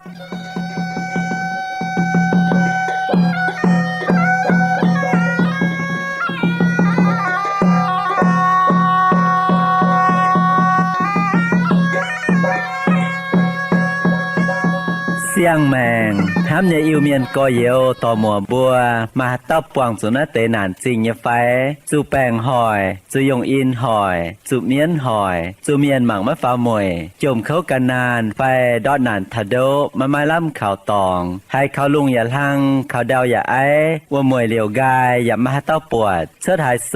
เสียงแมงห้ามอย่าอิวเมียนก็เยวต่อหมัวบัวมาตับปวงสุนัเตนานจริงอย่าไฟจูแปงหอยจูยงอินหอยจูเมียนหอยจูเมียนหมังมะฟ้ามวยจมเข้ากันนานไฟดอดนานทะโดมาไม้ล่ำข่าวตองให้เขาลุงอย่าลังเขาดาวอย่าไอว่ามวยเหลียวกายอย่ามาให้เต้าปวดเสื้อถ่ายเส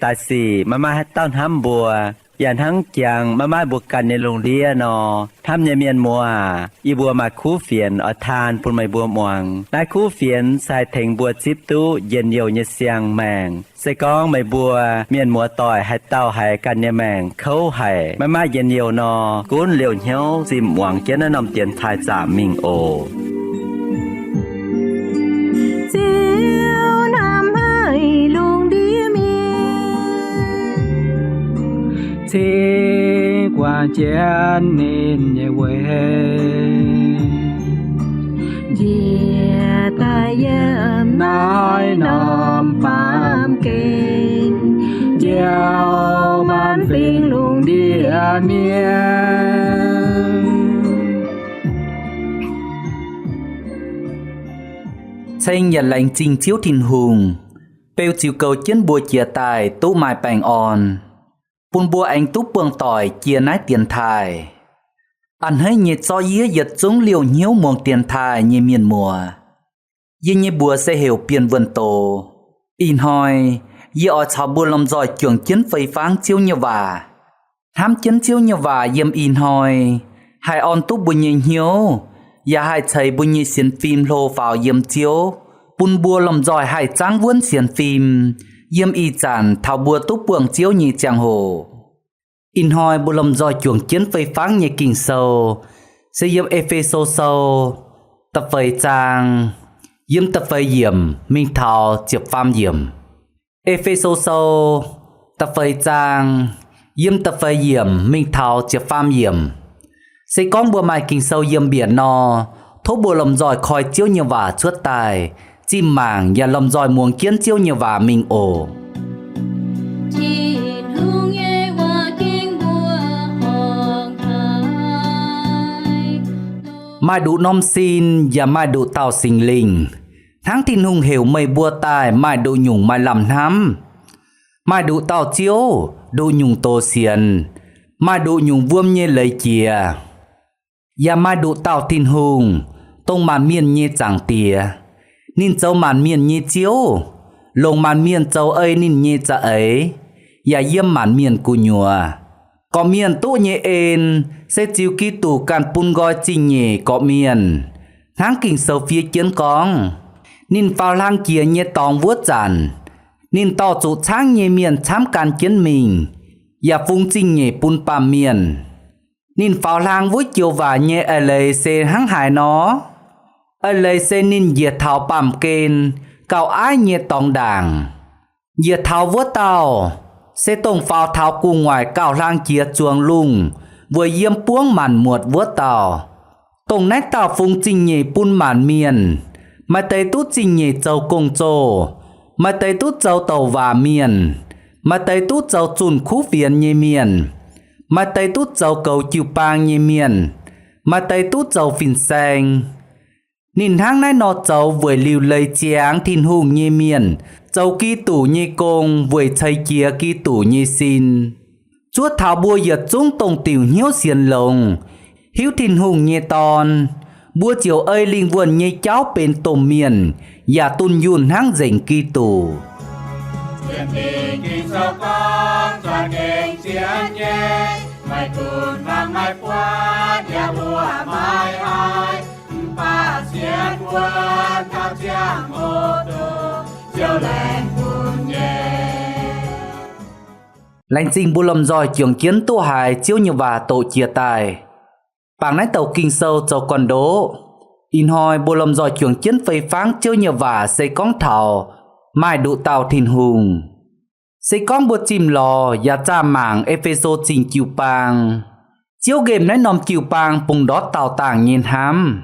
ตายสี่มาให้เต้าห้ำบัวอย่างทั้งเจียงมาบุกกันในโรงเรียนอทำยาเมียนมัวอีบัวมาคู่เฟียนอทานปุ่นไม่บัวมวงได้คู่เฟียนใส่เถงบัวจิบตู้เย็นเยียวเยเสียงแมงใส่กองไม่บัวเมียนมัวต่อยให้เต้าให้กันเยแมงเขาให้มาเย็นเยียวนอกุ้นเหลียวเหี้ยวจิมหวังเจนนำเตียนทายจ่ามิงโอเจียวนำให้ลุงดีมีthế qua chén nên nhẹ quê Dìa ta yếm nói nòm phàm kinh gieo man phình lùng địa miên Xanh nhận lành trình chiếu thìn hùng Bêu chiều cầu chiến bùa chia tài tú mai bành on Bùn bùa anh tú buông tỏi chia nái tiền thai Anh hãy nhiệt so dĩa giật xuống liều nhiễu muông tiền thai như miền mùa Dì như bùa sẽ hiểu biên vườn tổ In hỏi Dì ở cháu bùa lòng giỏi trưởng chiến phây pháng chiếu như vả Hám chiến chiếu như vả dìm in hỏi Hai on tú bùa như nhiễu Và hai thầy bùa như xiên phim lô vào dìm chiếu Bùn bùa lòng giỏi hai tráng vốn xiên phim Yếm y chản thảo bùa tú buông chiếu như chàng hồ In hỏi bùa lòng giỏi chuồng chiến phây pháng như kinh sâu Sẽ yếm ê sâu sâu Tập phây chàng Yếm tập phây yểm Minh thảo chiệp pham yểm Ê sâu sâu Tập phây chàng Yếm tập phây yểm Minh thảo chiệp pham yểm Sẽ con bùa mai kinh sâu yếm biển nò Thố bùa lòng giỏi khỏi chiếu như vả chuốt tài Chim màng và lòng giỏi muông kiến chiếu như vả mình ổ Mai đủ nom xin và mai đủ tàu sinh linh Tháng tin hùng hiểu mây bua tài mai đủ nhung mai làm năm Mai đủ tàu chiếu đủ nhung tô xiên Mai đủ nhung vuông như lấy chìa Và mai đủ tàu tin hùng Tông màn miên như chẳng tìa Nín châu màn miên như chiếu Lông màn miên châu ấy nín như chả ấy Và yếm màn miên cụ nhùa Có miên tố như ên Sẽ chiếu ký tù càn pun gói trình nhẹ có miên Tháng kinh sâu phía chiến con Nín phao lang kia như tòng vuốt giản Nín tỏ chủ sáng như miên chám càn chiến mình Và phung trình nhẹ pun pa miên Nín phao lang vui chiều và như ở lầy xe hăng hải nó Ở lầy xe nín diệt thảo bàm kênh Cào ái như tòng đảng Diệt thảo vuốt tàu Sẽ tông phao thảo cu ngoài cào lang chia chuồng lung Vừa yếm buông màn muột vuốt tàu Tông nách tàu phung trình nhị pun màn miền Mà tây tút trình nhị châu công trô Mà tây tút châu tàu và miền Mà tây tút châu chùn khú phiền như miền Mà tây tút châu cầu chiều bang như miền Mà tây tút châu phìn xanh Nhìn tháng nay nó châu vừa liều lấy cháng thìn hùng như miền Châu ký tủ như công vừa xây kia ký tủ như xin Chúa thảo bùa giật chúng tông tiểu hiếu xiên lồng Hiếu thìn hùng như tòn Bùa chiều ơi linh vườn như cháu bên tôm miền Và tuôn dùn háng dành ký tủ Chuyện tình kinh sâu con Toàn kênh chiến nhé Mai tuôn vang mai qua Nhà bùa mai ai Bà xiên quân Thao chiang ô tô Chiều lên buồn nhé Lành trình bù lầm giỏi trưởng chiến tu hài chiếu như và tổ chia tài Bảng nãy tàu kinh sâu châu còn đố In hỏi bù lầm giỏi trưởng chiến phây pháng chiếu như và xây con thảo Mai đủ tàu thìn hùng Xây con bùa chìm lò Và cha mảng Epheso trình kiều bang Chiếu game nãy nòm kiều bang Bùng đó tàu tàng nhìn hám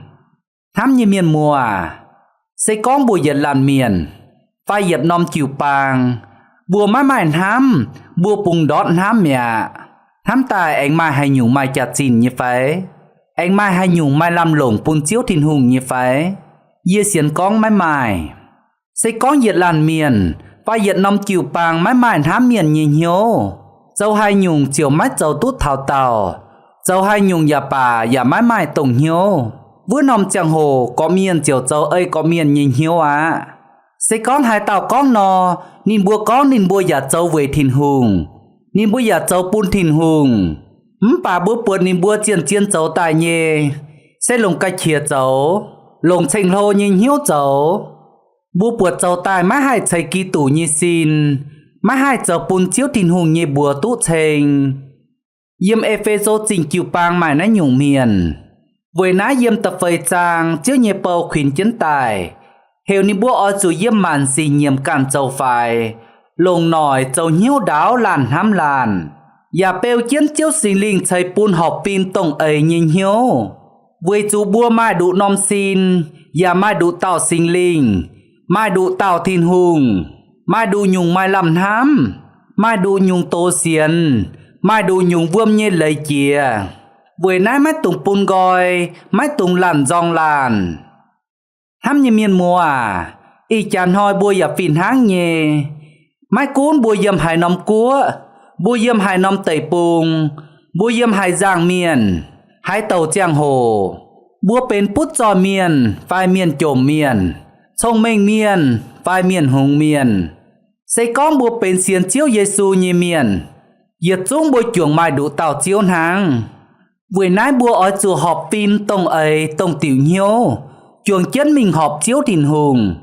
thám như miền mùa sẽ con bùa giật làn miền phai giật nom chiều pàng bùa má mài thám bùa bùng đót thám mẹ thám tài anh mai hay nhung mai chặt xin như phải anh mai hay nhung mai làm lồng bùn chiếu thiên hùng như phải dê xiên con mái mài sẽ con giật làn miền phai giật nom chiều pàng mái mài thám miền nhìn hiếu dâu hai nhung chiều mắt dâu tút thảo tàu dâu hai nhung nhà bà nhà mái mài tổng hiếu vừa nằm chẳng hồ có miền chiều dâu ơi có miền nhìn hiếu à sẽ con hai tàu con nò nín bùa nhà dâu về thìn hùng nín bùa nhà dâu bún thìn hùng bà bữa bữa nín bùa chiên dâu tài nhẹ sẽ lồng cái chia dâu lồng thành lô nhìn hiếu dâu bùa bùa dâu tài má hai chạy kỳ tủ như xin má hai dâu bún chiếu thìn hùng như bùa tụ thành yếm Ephesos trình chiều bang mải ná nhung miền với ná yếm tập phơi trang chiếu nhẹ bầu khuyến chiến tài hều ní bùa ở chủ yếm màn xì nhiệm cản châu phải lồng nổi châu nhiêu đáo làn hám làn và bèo chiến chiếu sinh linh chạy bún họp pin tổng ấy nhìn hiếu với chủ bùa mai đủ nom xin và mai đủ tạo sinh linh mai đủ tạo thiên hùng mai đủ nhung mai làm hám mai đủ nhung tô xiên mai đủ nhung vương như lấy chìa với nái mái tùng bún gọi mái tùng làn dòng làn hám như miền mùa y chàn hoi bùa dập phìn háng nhẹ mái cuốn bùa dầm hai nòng cúa bùa dầm hai nòng tẩy bùng bùa dầm hai giang miền hai tàu giang hồ bùa bên pút cho miền vai miền trồm miền sông mênh miền vai miền hùng miền xây con bùa bên xiên chiếu Giêsu như miền diệt chúng bùa chuồng mai đủ tàu chiếu hàng với nái bùa ở chùa họp phim tông ấy tông tiểu nhiêu chuồng chiến mình họp chiếu thìn hùng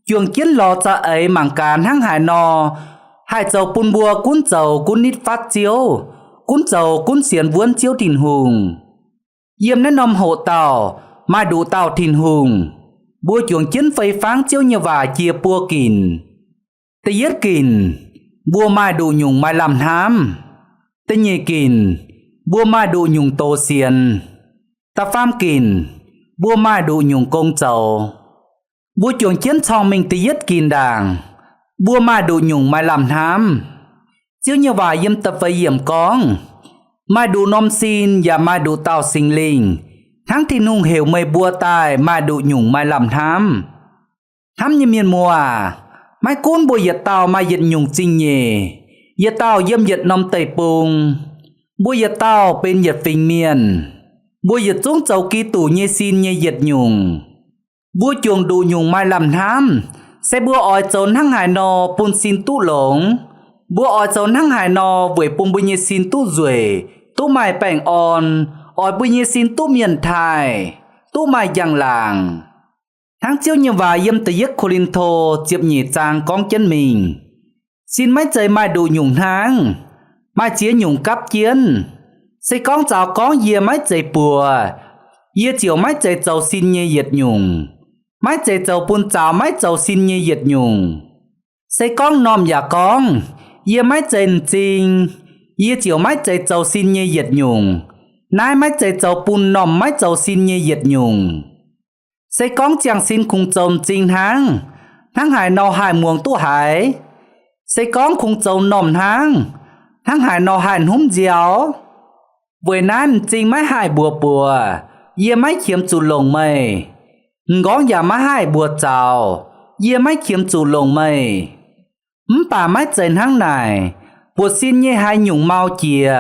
chuồng chiến lò cha ấy mảng càn hăng hải nò hai dầu bùn bùa cún dầu cún nít phát chiếu cún dầu cún xiên vuông chiếu thìn hùng yếm nét nòm hộ tàu mai đủ tàu thìn hùng bùa chuồng chiến phây pháng chiếu như và chia bùa kìn tây yết kìn bùa mai đủ nhung mai làm thám tây nhị kìn bùa mai đủ nhung tô xiên ta pham kìn bùa mai đủ nhung công dầu bùa chuồng chiến thong mình tây yết kìn đàng bùa mai đủ nhung mai làm thám chiếu như và yếm tập với yếm con mai đủ nom xin và mai đủ tạo sinh linh tháng thiên hùng hiểu mây bùa tài mai đủ nhung mai làm thám thám như miền mùa mai cuốn bùa giật tàu mai giật nhung chinh nhẹ giật tàu yếm giật nom tẩy bùng bùa giật tàu bên giật phình miền bùa giật xuống châu kỳ tủ như xin như giật nhung bùa chuồng đủ nhung mai làm thám sẽ bùa ỏi trốn hăng hải nò bùn xin tú lống bùa ỏi trốn hăng hải nò với bùn bùa như xin tú duệ tú mai bèng on ỏi bùa như xin tú miền thái tú mai giang làng tháng chiếu như và yếm tây yết Corinto chiếp nhị trang con chân mình xin mấy trời mai đủ nhung tháng mai chia nhung cắp chiến sẽ con cháu có dìa mấy trời bùa dìa chiều mấy trời cháu xin như diệt nhung mấy trời cháu bùn cháu mấy cháu xin như diệt nhung sẽ con nòm giả con dìa mấy trời trình dìa chiều mấy trời cháu xin như diệt nhung nái mấy trời cháu bùn nòm mấy cháu xin như diệt nhung sẽ con chẳng xin khung trông trình tháng hải nò hải muồng tu hải sẽ con khung trông nòm tháng hải nò hải húm dẻo với nan trình mấy hải bùa yê mấy khiếm chủ lồng mây ngón giả mấy hải bùa chào yê mấy khiếm chủ lồng mây bà mấy trên tháng này bùa xin như hai nhung mau chìa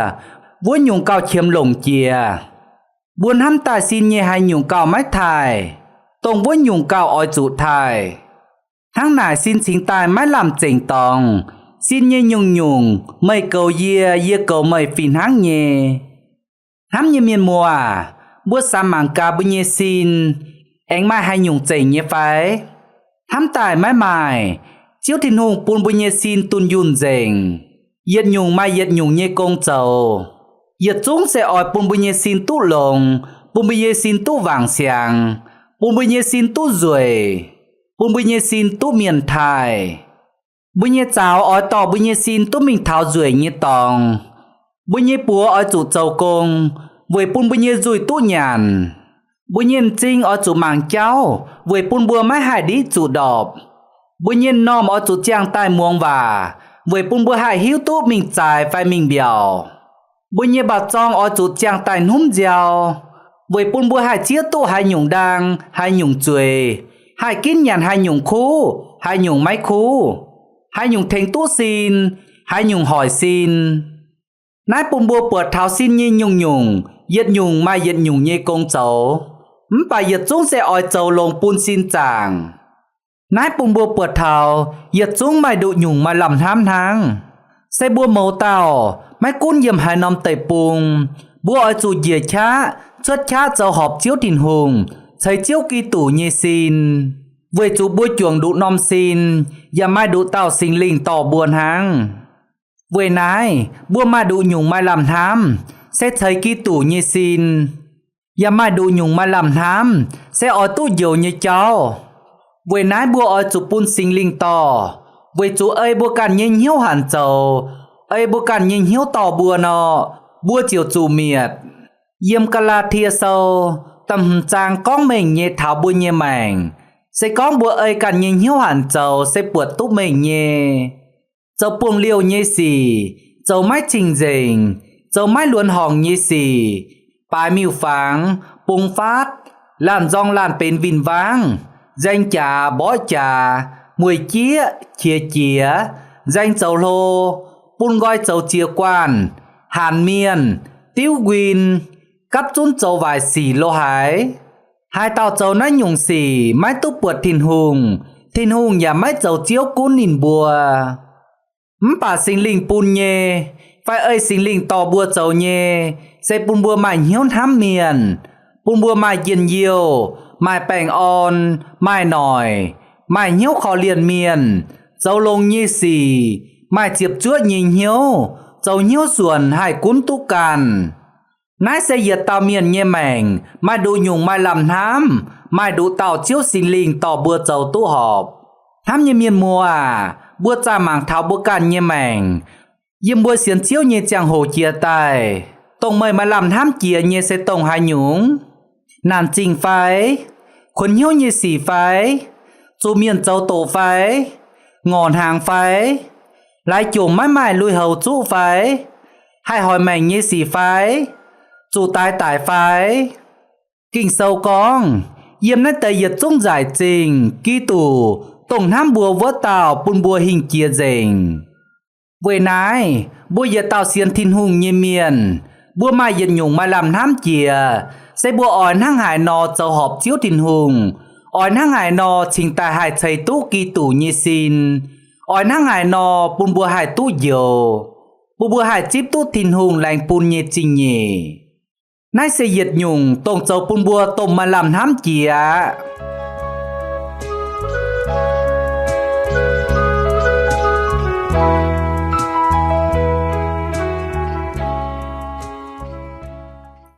vua nhung cao khiếm lồng chìa buồn hăm tài xin như hai nhung cao mấy thải tông với nhung cao oi chủ thải tháng này xin chính tài mấy làm chỉnh tòng xin như nhung mây cầu yê cầu mây phìn háng nhẹ hám như miền mùa bữa sa mảng ca bữa nhẹ xin anh mai hai nhung chỉnh nhẹ phải hám tài mái mài chiếu thiên hùng bún bữa nhẹ xin tuôn yun dền yết nhung mai yết nhung nhẹ công trầu yết chúng sẽ oi bún bữa nhẹ xin tu lồng bún bữa nhẹ xin tu vàng xiang bún bữa nhẹ xin tu ruồi bún bữa nhẹ xin tu miền thái bữa nhẹ cháo oi tỏ bữa nhẹ xin tu mình tháo ruồi nhẹ tòng bữa nhẹ búa ở chủ châu công với bún bữa nhẹ ruồi tu nhàn Bùi nhiên trinh ở chủ mảng cháu, với bùn bùa mái hải đi chủ đọp. Bùi nhiên nòm ở chủ trang tai muông và, với bùn bùa hải hiếu tốt mình trái phải mình biểu. Bùi nhiên bà trong ở chủ trang tai núm dèo, với bùn bùa hải chia tổ hai nhung đăng, hai nhung chuề, hai kín nhàn hai nhung khu, hai nhung máy khu, hai nhung thành tú xin, hai nhung hỏi xin. Nái bùn bùa bượt tháo xin như nhung nhung, yết nhung mai yết nhung như công cháu. Bà yết chúng sẽ oi cháu lồng bùn xin chàng. Nái bùn bùa bượt tháo, yết chúng mai đụ nhung mai làm tham thang. Sẽ bùa màu tàu, mai cún yếm hai nòm tẩy bùn. Bùa oi chủ dìa chá, chuất chá cháu họp chiếu thìn hùng, thấy chiếu kỳ tủ như xin. Với chú bùa chuồng đụ nòm xin, và mai đụ tàu sinh linh tỏ buồn hàng. Với nái, bùa mai đụ nhung mai làm tham, sẽ thấy kỳ tủ như xin. Và mai đụ nhung mai làm tham, sẽ ở tủ dầu như cháu. Với nái bùa ở chủ bùn sinh linh tỏ, với chú ơi bùa càn nhìn hiếu hẳn châu, ơi bùa càn nhìn hiếu tỏ bùa nọ, bùa chiều chủ miệt. Yếm ca la thia sâu, tầm trang con mình như thảo bùa như mảnh, sẽ con bùa ơi càn nhìn hiếu hẳn châu, sẽ buộc túc mình như. Châu buông liêu như xì, châu mái trình dình, châu mái luân hòng như xì, bài miêu pháng, bùng phát, làn dòng làn bên vìn vang, danh trà bó trà, mùi chía, chía, danh châu lô, bùn gói châu chia quan, hàn miên, tiêu quyên, cắp chún châu vài xì lô hái. Hai tàu châu nói nhung xì, mái túc buộc thìn hùng nhà mái châu chiếu cún nhìn bùa. Bà sinh linh bùn nhê, phải ơi sinh linh tỏ bùa châu nhê, sẽ bùn bùa mài hiếu thám miền, bùn bùa mài yên nhiều, mài bèng on, mài nòi, mài hiếu khó liền miền, châu lông như xì, mài chiếp chúa nhìn hiếu, châu hiếu xuân hai cún tú càn. Nái sẽ diệt tàu miền nhê mảnh, mài đủ nhung mài làm thám, mài đủ tàu chiếu sinh linh tỏ bùa châu tú họp. Thám như miền mùa à, bùa cha mảng tháo bùa càn nhê mảnh, yếm bùa xiên chiếu nhê chàng hồ chia tài, tổng mời mà làm thám chia nhê sẽ tổng hai nhúng. Nàn trình phái, khuôn hiếu nhê xỉ phái, chú miền châu tổ phái, ngọn hàng phái, lại chủ mãi mãi lùi hầu chú phái, hai hỏi mảnh nhê xỉ phái, chú tái tải phái. Kinh sâu con, yếm nách tây yết trung giải trình, ký tủ, tổng thám bùa vỡ tàu bùn bùa hình chia dình. Với nái, bùa yết tàu xiên thìn hùng như miền, bùa mai yết nhung mai làm thám chia, sẽ bùa ỏi năng hải nò châu họp chiếu thìn hùng, ỏi năng hải nò trình tài hải thầy tú kỳ tủ như xin, ỏi năng hải nò bùn bùa hải tú dầu, bùa hải chíp tú thìn hùng lành bùn như trình nhỉ. Nái sẽ yết nhung tổng châu bùn bùa tổng mà làm thám chia.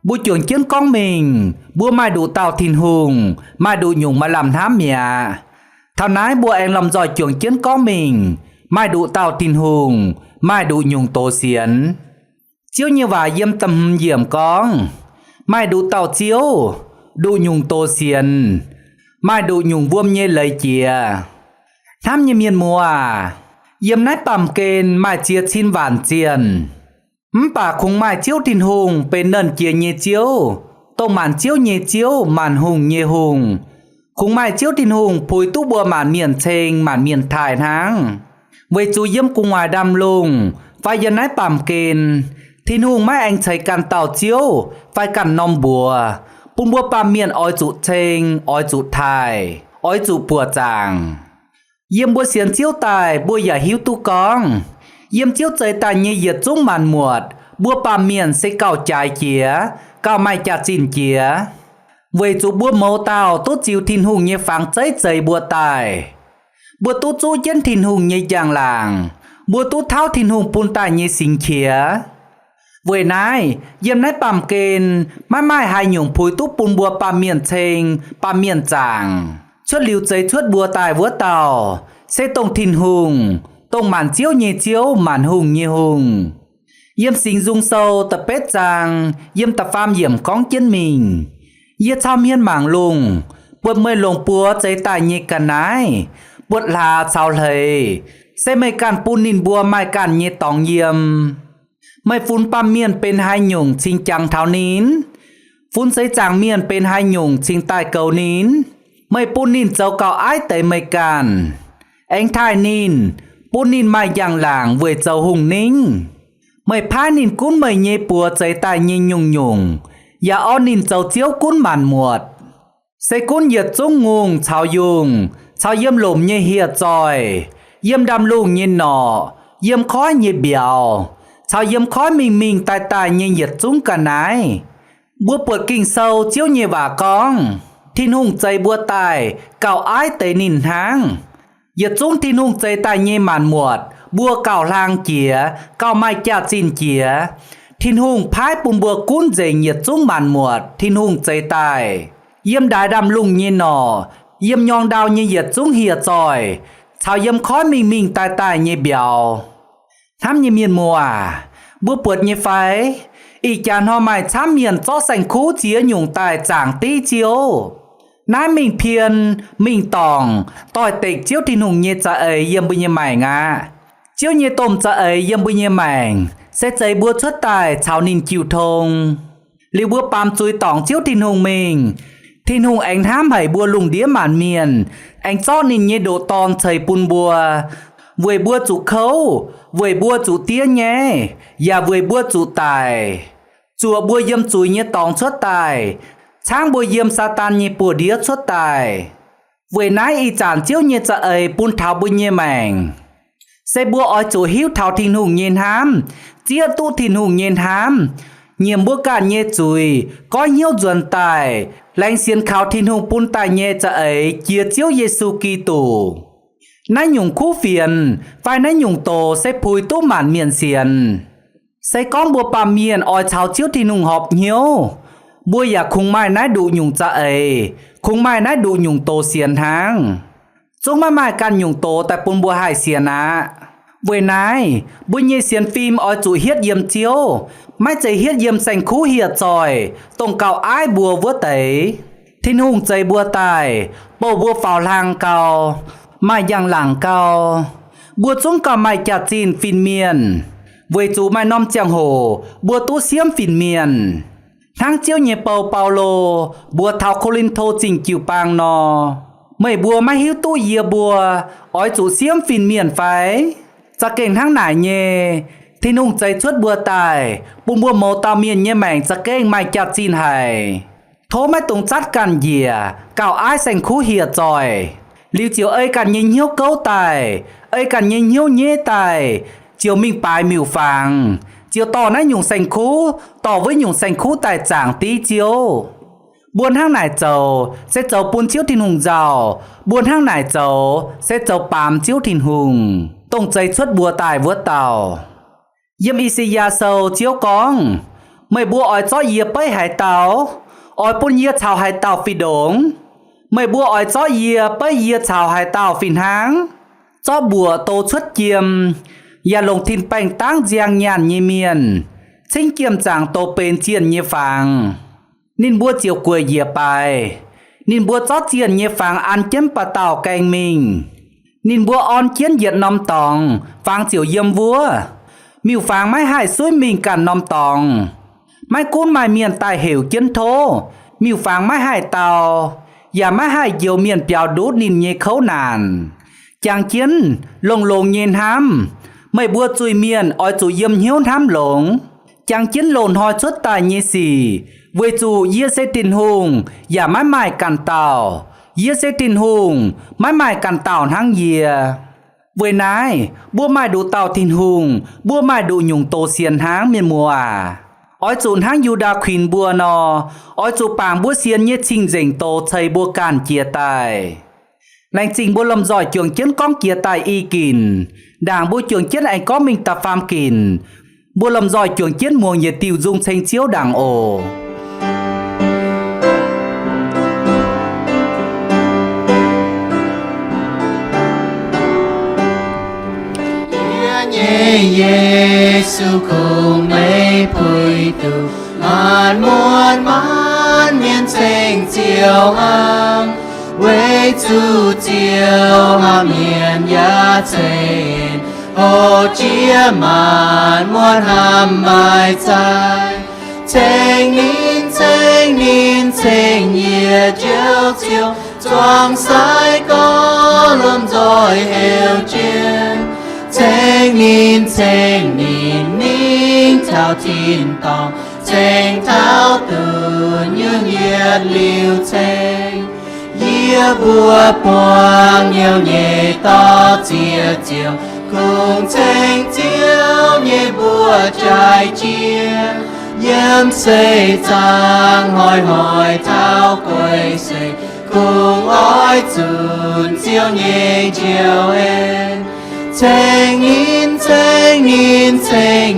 Bùa chuẩn chiến con mình, bùa mai đủ tàu thìn hùng, mai đủ nhung mà làm thám mẹ. Thảo nái bùa anh làm giỏi chuẩn chiến con mình, mai đủ tàu thìn hùng, mai đủ nhung tổ xiến. Chiếu như vả yếm tâm diệm con, mai đủ tàu chiếu, đủ nhung tổ xiến, mai đủ nhung vuông nhê lấy chìa. Thám như miền mùa, yếm nái bằm kênh mai chia xin vạn chiền. Bà khung mai chiếu thìn hùng bên nền chia nhê chiếu, tông màn chiếu nhê chiếu màn hùng nhê hùng. Khung mai chiếu thìn hùng phùi tú bùa màn miền chênh màn miền thải tháng. Với chú yếm cùng ngoài đam lùng, phải dân ái bàm kênh. Thìn hùng mai anh thấy cằn tàu chiếu, phải cằn nòm bùa. Bùn bùa bàm miền oi chú chênh, oi chú thải, oi chú bùa chàng. Yếm bùa xiên chiếu tài, bùa giả hiếu tu con. Yếm chiếu chơi tài như yết trung màn muột, bùa bàm miền sẽ cào trái chía, cào mai chả chín chía. Với chú bùa mẫu tàu tốt chiếu thìn hùng như pháng chơi bùa tài. Bùa tốt chú dân thìn hùng như giang làng, bùa tốt tháo thìn hùng bùn tài như xinh chía. Với nái, yếm nái bàm kênh, mai mai hai nhung phùi tốt bùn bùa bàm miền chênh, bàm miền chàng. Chuất liu chơi chuất bùa tài vua tàu, sẽ tổng thìn hùng, tổng màn chiếu nhê chiếu màn hùng nhê hùng. Yếm sinh dung sâu tập bết giang, yếm tập pham yểm con chân mình. Yết chao miên mảng lùng Bột mây lồng búa cháy tài nhị cả nái Bột là chao lầy Sẽ mây càn bún nín bùa mai càn nhị tòng yiêm Mây phun pam miên bên hai nhung chinh chẳng tháo nín Phun giấy chàng miên bên hai nhung chinh tài cầu nín Mây bún nín dấu cao ái tới mây càn Anh thai nín bún nín mai giang làng với dấu hùng nín Mây phá nín cún mây nhê bùa cháy tài nhị nhung nhung Dạ o nín dấu chiếu cún màn muột Sẽ cún nhiệt trung ngung chào dùng Chào yếm lùm nhê hiệt rồi Yếm đam lùng nhê nọ Yếm khói nhê biểu Chào yếm khói mình tài tài nhê nhiệt trung cả nái Bùa bột kinh sâu chiếu nhê vả con Thiên hùng cháy bùa tài Cào ái tế nín tháng Nhiệt trung thiên hùng cháy tài nhê màn muột Bùa cào lang chía Cào mai chả chín chía Thiên hùng phái bùm bùa cún dày nhiệt trung màn muột Thiên hùng cháy tài Yếm đái đam lùng nhê nọ Yếm nhong đào nhê nhiệt trung hiệt rồi Chào yếm khói mình tài tài nhê biểu Thám nhê miền mùa Bùa bột nhê phái Ý chán hoa mài chám miền cho sành khú chía nhung tài chẳng tí chiếu Nái mình phiền Mình tòng Tòi tịch chiếu thiên hùng nhê cha ấy yếm bùi nhê mảnh à Chiếu nhê tôm cha ấy yếm bùi nhê mảnh Sẽ cháy bùa xuất tài chào nín chiều thông Liu bùa bám chui tòng chiếu thiên hùng mình Thiên hùng anh hám hãy bùa lùng đĩa màn miền Anh cho nín nhê độ tòn chảy bùn bùa Vùi bùa chủ khấu Vùi bùa chủ tía nhé Và vùi bùa chủ tài Chùa bùa yếm chúi nhé tòng xuất tài Trang bùa yếm sa tan nhé bùa đĩa xuất tài Vùi nái y chản chiếu nhé cha ấy bùn thảo bùi nhé mảnh Sẽ bùa ói chủ hiếu thảo thiên hùng nhên hám Chia tu thiên hùng nhên hám Nhiệm bùa cả nhé chúi Có nhiêu duẩn tài Lãnh xiên khảo thiên hùng bùn tài nhé cha ấy Chia chiếu Giê-xu Kitô Nái nhung khu phiền Phải nái nhung tổ sẽ phùi tú màn miền xiên Sẽ con bùa bà miền oi chào chiếu thiên hùng họp nhiều Bùa dạ khung mai nái đủ nhung cha ấy Khung mai nái đủ nhung tổ xiên hàng Chúng mai can nhung tổ tại bùn bùa hải xiên á Với nái Bùa nhê xiên phim oi chủ hiết yếm chiếu Mai chạy hiết yếm sành khu hiệt rồi Tổng cào ai bùa vua tấy Thiên hùng chạy bùa tài Bầu bùa phào lang cào Mai giang làng cao Bùa chúng cả mai chả chín phìn miền Với chú mai nóm chàng hồ Bùa tú xiêm phìn miền Tháng chiếu nhẹ bầu Paulo Bùa thảo Corinto trình chiều bang nò Mấy bùa mai hiếu tu yê bùa Ói chú xiêm phìn miền phải Chả kênh tháng nải nhé Thiên hùng cháy chuốt bùa tài Bùa bùa màu tao miền nhé mảnh chả kênh mai chả chín hài Thố mai tung chát cằn dìa Cào ai sành khu hiệt rồi Liu chiều ấy càng nhìn hiếu câu tài ấy càng nhìn hiếu nhế tài chiều mình bài miêu phàng chiều tỏ nãy nhung xanh khú tỏ với nhung xanh khú tài chẳng tí chiều buồn hang nải chầu sẽ chầu buồn chiếu thiên hùng giàu buồn hang nải chầu sẽ chầu bám chiếu thiên hùng tông dây xuất bùa tài vớt tàu yếm Isia sầu chiếu con mày bùa ỏi cho yếp bấy hải tàu ỏi buồn yếp chào hải tàu phi đống Mày bùa ỏi cho yê bấy yê chào hải tàu phìn háng Cho bùa tô xuất kiềm Yà lồng thìn bành táng giang nhàn nhê miền Chính kiềm chẳng tô bền chiên nhê phàng Nên bùa chiều quầy yê bài Nên bùa cho chiên nhê phàng ăn chém bà tàu canh mình Nên bùa on chiến diệt nóm tòng Phàng chiều yêm vua Miêu phàng mái hải suối mình cả nóm tòng Mái cún mái miền tài hiểu chiến thô Miêu phàng mái hải tàu Và má hai diệu miền bèo đốt nín nhê khấu nàn Chàng chiến lồng lồng nhìn hám Mày bùa chui miền oi chủ yếm hiếu hám lồng Chàng chiến lồn hoi xuất tài nhê xì Với chủ yê sẽ tình hùng Và mái mài càn tàu Yê sẽ tình hùng Mái mài càn tàu hăng dìa Với nái Bùa mài đủ tàu tình hùng Bùa mài đủ nhung tô xiên háng miền mùa à Ôi chú hang Yuda khuyên bùa nò Ôi chú bảng bùa xiên nhé trình dành tô thầy bùa càn chia tài Lành trình bùa lâm giỏi trường chiến con chia tài y kìn Đảng bùa trường chiến anh có mình tập phàm kìn Bùa lâm giỏi trường chiến mùa nhiệt tiêu dung xanh chiếu đảng ổ Giê-xu cùng mấy bùi tù ngàn muôn mãi quan nhân thành chiều hăng với chủ chiều hàm hiền giá thành ô chia màn muôn hàm mai trái thành nhiệt chiếu chiều choàng sai có luôn rồi heo chiến thành nín ninh thao thiên tòng thành thao từ như nhiệt liều thành Yê bùa quang nhiều nhẹ to chia chiều cùng thành chiếu nhẹ bùa trái chia Yếm xây trang hỏi thao quay xây cùng ói dùn chiếu nhẹ chiều em thành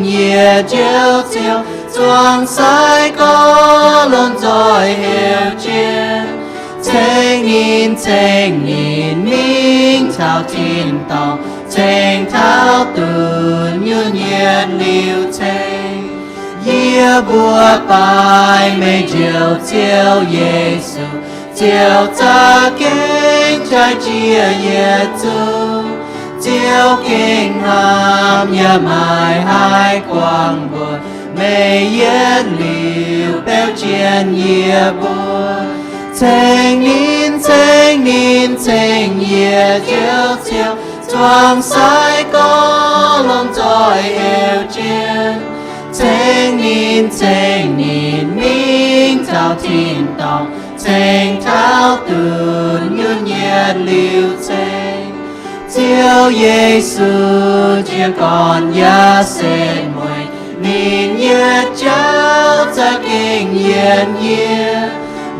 nhiệt chiếu chiều choàng sai có luôn rồi heo chiến thành nín minh thao thiên tòng thành thao từ như nhiệt liều thành Yê bùa bài mê chiều Giêsu chiều ta kinh trái chia Giêsu chiều kinh hàm nhà mai hai quang buồn mê yết liều béo chiên Yê bùa thành nhiệt chiếu chiều choàng sai có lòng rồi heo chiến thành nín minh thao thiên tòng thành thao từ như nhiệt liều thành chiều Giêsu chia con giá sen mùi nín nhiệt cháu ta kinh nhiệt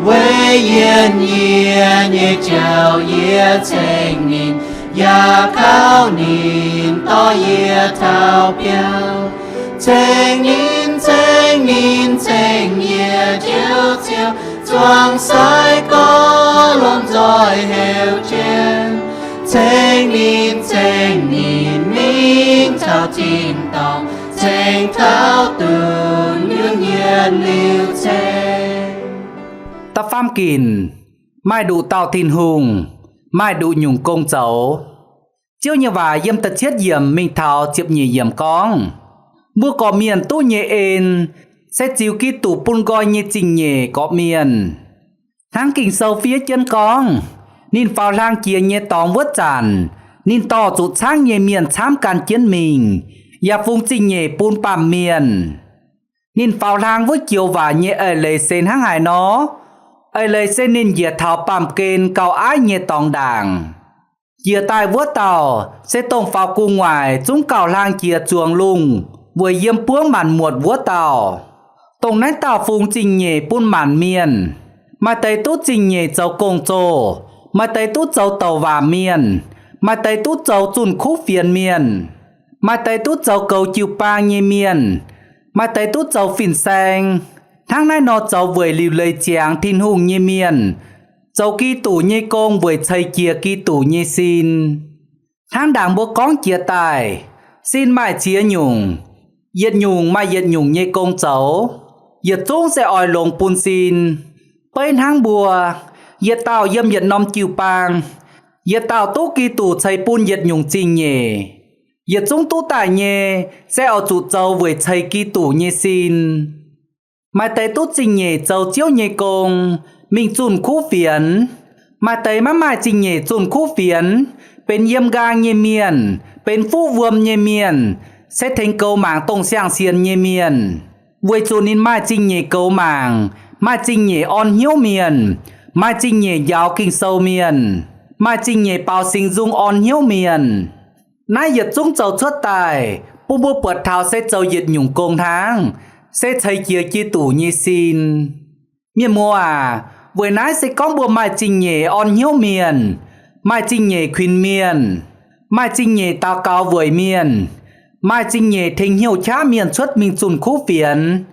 với yên nhẹ chào yết thành nín ya khao nín to yết thao piao thành yết chiếu chiếu choàng sai có luôn rồi heo trên thành nín minh thao thiên tòng thành thao từ như nhiệt liều thành ta pham kìn mai đủ tàu tin hùng mai đủ nhung công cháu chiếu như vậy yếm tật chết yểm mình thảo chiếp nhì yểm con mua có miền tu nhẹ ên sẽ chiếu ký tủ pun gọi như trình nhẹ có miền tháng kinh sâu phía chân con nên phao lang chia nhẹ tòng vớt tràn nên to rụt sáng nhẹ miền chám can chiến mình và vùng trình nhẹ pun pàm miền nên phao lang với chiều và nhẹ ở lề sen hang hải nó ai lời sẽ nên dìa thảo bàm kênh cầu ái nhẹ tòng đảng dìa tai vua tàu sẽ tông phao cung ngoài chúng cầu lang dìa chuồng lùng vừa yếm buông màn muột vua tàu tông nách tàu phùng trình nhẹ pun màn miền mà tay tút trình nhẹ dấu công trồ mà tay tút dấu tàu và miền mà tay tút dấu chùn khúc phiền miền mà tay tút dấu cầu chiều pa nhẹ miền mà tay tút dấu phìn xanh tháng nay nó cháu với liều lời chàng thiên hùng như miền cháu kỳ tủ như công với thầy kia kỳ tủ như xin tháng đảng bố con chia tài xin mãi chia nhung yết nhung mai yết nhung như công cháu yết chúng sẽ ỏi lồng pun xin bên tháng bùa yết tàu yếm yết nóm chiều pang yết tàu tú kỳ tủ thầy pun yết nhung trình nhẹ yết chúng tú tài nhẹ sẽ ở chủ cháu với thầy kỳ tủ như xin mai tay tốt trình nhẹ dầu chiếu nhẹ công mình chùn khu phiến mai tay mai trình nhẹ chùn khu phiến bên yếm gang nhẹ miền bên phú vuông nhẹ miền sẽ thành câu mảng tông sang xiên nhẹ miền vui chùn in mai trình nhẹ câu mảng mai trình nhẹ on hiếu miền mai trình nhẹ giáo kinh sâu miền mai trình nhẹ bao sinh dung on hiếu miền nãy giật chúng dầu xuất tài bố bố bật thảo sẽ dầu giật nhung công tháng sẽ thấy kia kia tủ như xin miền mua à vừa nãy sẽ có bùa mai trình nhẹ on hiếu miền mai trình nhẹ khuyên miền mai trình nhẹ tao cao với miền mai trình nhẹ thình hiếu chá miền xuất mình chùn khu phiền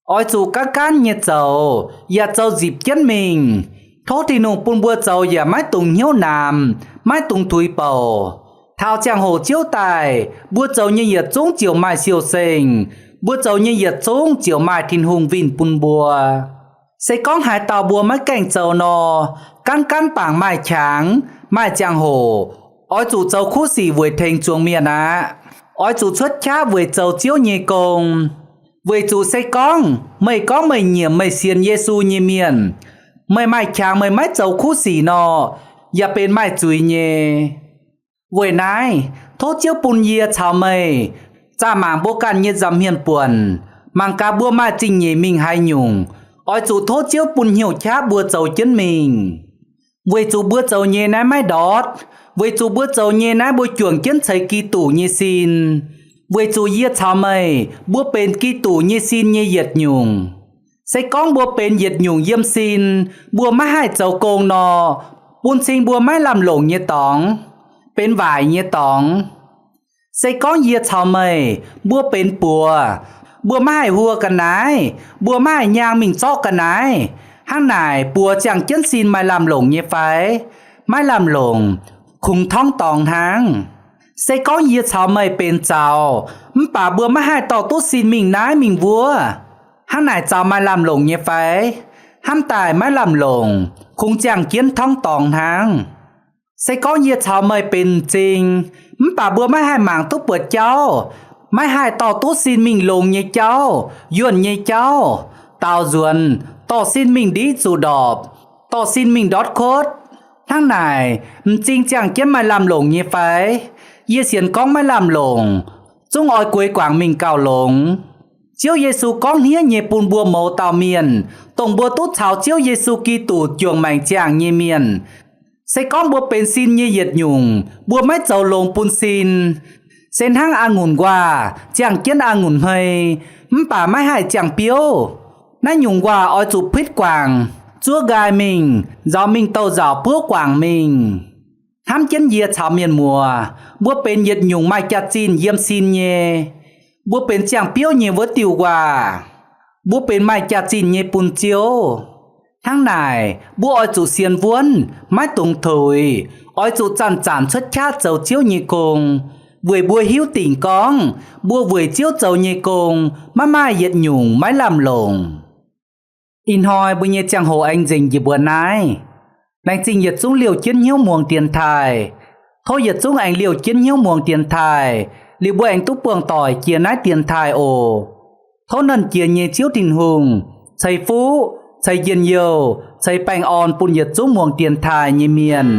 ôi chủ các cán nhẹ dầu ya dầu dịp chân mình thốt thì nông bùn bùa dầu ya mái tùng hiếu nam mái tùng thui bầu thao chàng hồ chiếu tài bùa dầu như nhiệt chúng chiều mai siêu sinh bữa dầu như nhiệt xuống chiều mai thiên hùng vin pun bùa sẽ con hai tàu bùa mấy cảnh châu nò căn căn bảng mai tráng mai giang hồ ôi chủ châu khu sĩ với thành chuồng miền á ôi chủ xuất cha với châu chiếu nhị công với chủ sẽ con mày nhiệm mày xiên Giêsu nhị miền mày mai tráng mày mấy châu khu sĩ nòอย่าเป็นไม่จุยเยเวยนายโทษเจียวปุนเยียชาวเมยจ้าหมางโบกันเยจำเฮียนป่วนมังกาบัวมาจริงเยมิงไฮหยุงอ้อยจูโทษเจียวปุนเหี่ยวช้าบัวเจ้าจิ้นมิงเวยจูบัวเจ้าเยนายไม่ดอดเวยจูบัวเจ้าเยนายบัวจวงจิ้นใส่กีตู่เยซินเวยจูเยียชาวเมยบัวเป็นกีตู่เยซินเยเหยียดหยุงใส่ก้องบัวเป็นเหยียดหยุงเยี่ยมซินบัวไม่ให้เจ้าโกงนอปุนซิงบัวไม่ลำหลงเยตองเป็นหวายเยตองใส่ก้อนเยียชาวเมยบัวเป็นปัวบัวไม่หัวกันไหนบัวไม่ยางมิงซอกกันไหนห้างไหนปัวจังเจิ้นซินไม่ลำหลงเยไฟไม่ลำหลงคุงท้องตองทางใส่ก้อนเยียชาวเมยเป็นเจ้าป่าบัวไม่ให้ต่อตู้ซินมิงนายมิงวัวห้างไหนเจ้าไม่ลำหลงเยไฟห้ามตายไม่ลำหลงคงจังเกี้ยนท้องตองทางใส่ก้อนเยียชาวเมยเป็นจริงป่าบัวไม่ให้หมางตุ๊เปิดเจ้าไม่ให้ต่อตู้ซินมิงลงเยเจ้าย้วนเยเจ้าตาวจวนต่อซินมิงดีจูดอบต่อซินมิงดอทโคดทั้งไหนจริงจังเกี้ยนไม่ลำหลงเยไฟเยเสียนก้องไม่ลำหลงจงออยกวยกวางมิงเก่าหลงเจ้าเยซูก้องเฮียเยปูนบัวโมเตาเมียนตรงบัวตุ๊ดเฉาเจ้าเยซูกีตูดจวงแมงจางเยเมียนใส่ก้องบัวเป็นซินเยเหยียดหยุงบัวไม่เจ้าลงปุนซินเส้นทางอางุ่นกว่าจางเกี้ยนอางุ่นเฮยป่าไม่ให้จางเปียวนั่นหยุงกว่าออยจูบพิษกวางจั่วกายมิงเจ้ามิงเต้าเจ้าเพื่อกวางมิงทำเจ้นเยียชาวเมียนมัวบัวเป็นเหยียดหยุงไม่จัดจีนเยี่ยมซินเยบัวเป็นจางเปียวเยวัดติวกว่าบัวเป็นไม่จัดจีนเยปุนเจียวทั้งไหนบัวออยจูเซียนวนไม่ตรงถุยออยจูจันจานชัดชาเจ้าเจียวเยกงเวยบัวหิวติ่งก้องบัวเวยเจียวเจ้าเยกงมาไม่เหยียดหยุงไม่ลำหลงอินหอยบุญเยจังโหอันจริงยี่บัวนายนายจริงเหยียดจุ้งเหลียวจิ้นเหี้ยวมวงเตียนไทยเขาเหยียดจุ้งอันเหลียวจิ้นเหี้ยวมวงเตียนไทยหรือบัวอันตุ๊ปวงต่อยเกียร์นายเตียนไทยโอเขานั่นเกียร์เยเจียวตินหุงใส่ฟูใส่เย็นเยวใส่แป้งอ่อนปุ่นเหยียดจุ้งมวงเตียนไทยเยเมียน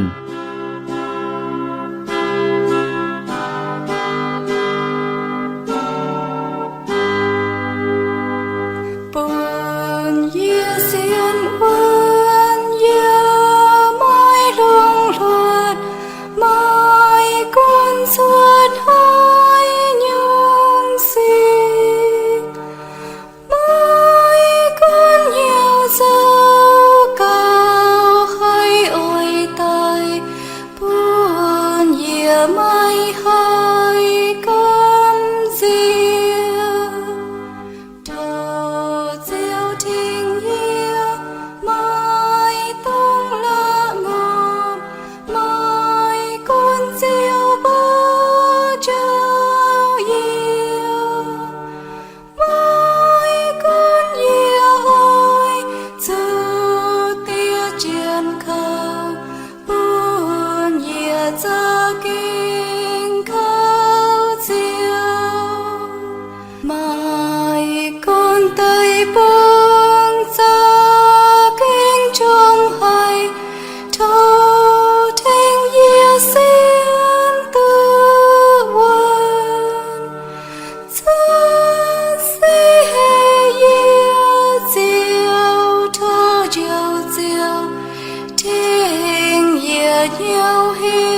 Yêu